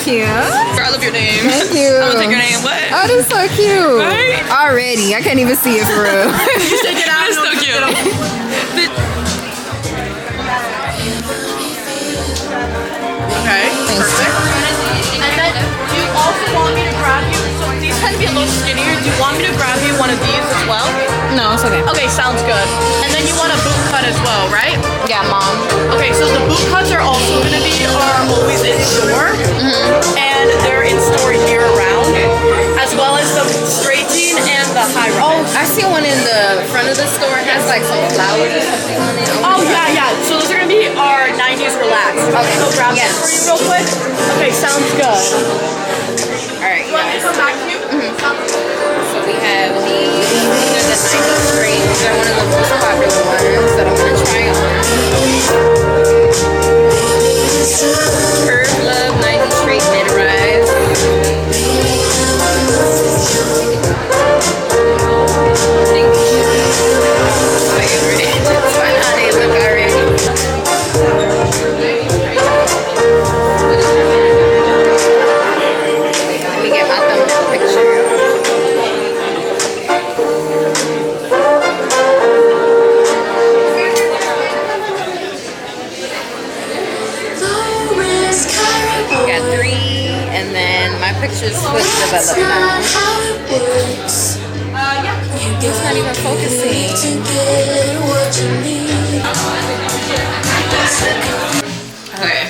cute. I love your name. Thank you. I'm gonna take your name. What? Oh, that's so cute. Right? Already. I can't even see it for real. You take it out. It's so cute. Okay. Perfect. And then, do you also want me to grab you? So these tend to be a little skinnier. Do you want me to grab you one of these as well? No, it's okay. Okay, sounds good. And then you want a boot cut as well, right? Yeah, Mom. Okay, so the boot cuts are also gonna be always in store, and they're in store year round, as well as the straight jean and the high rise. Oh, I see one in the front of the store. It has like some flowers or something on it. Oh yeah. So those are gonna be our 90s relaxed. Okay, go grab this for you real quick. Okay, sounds good. All right. You want me to come back to you? So we have these. These are the 90s straight. These are one of the most popular ones that I'm gonna try on. Curve Love 90s straight mid rise. That's how they look already. Let me get my thumbnail picture. Got 3, and then my picture's switch developed now. It's not even focusing. Okay,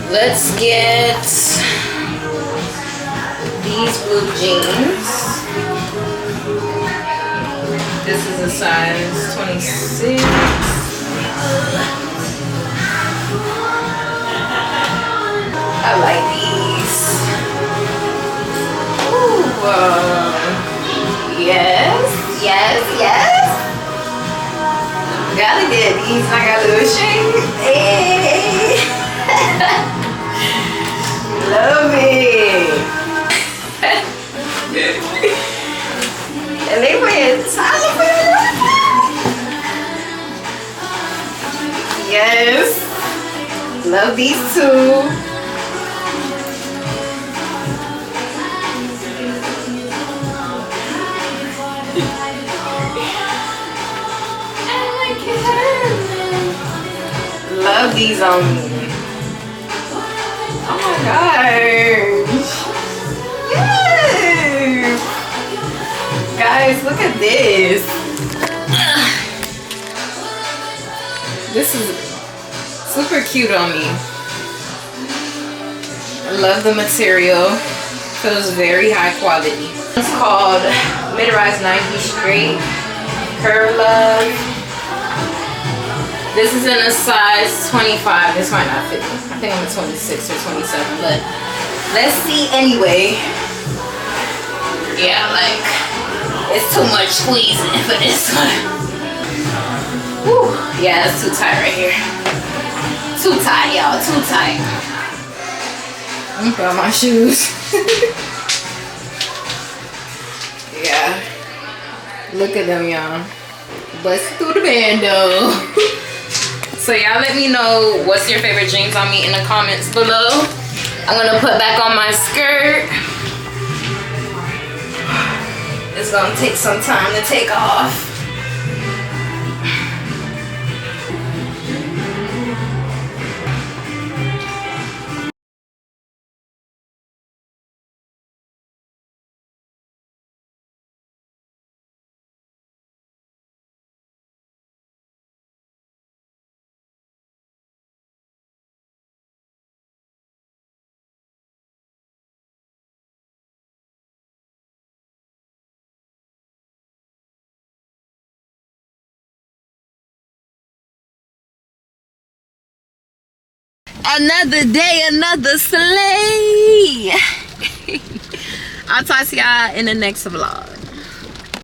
let's get these blue jeans. This is a size 26. I like these. Ooh, yes. Gotta get these. I got a little shade. Hey. Love it. And they wear Tyler for Yes. Love these too. Love these on me. Oh my gosh. Yes. Guys, look at this. This is super cute on me. I love the material. Feels very high quality. It's called Mid-Rise 90 Straight Curve Love. This is in a size 25. This might not fit me. I think I'm a 26 or 27, but let's see anyway. Yeah, like, it's too much squeezing for this one. Whew. Yeah, it's too tight right here. Too tight, y'all. Too tight. I'm gonna put on my shoes. Yeah. Look at them, y'all. Bust through the bando. So y'all let me know what's your favorite jeans on me in the comments below. I'm gonna put back on my skirt. It's gonna take some time to take off. Another day, another slay. I'll talk to y'all in the next vlog.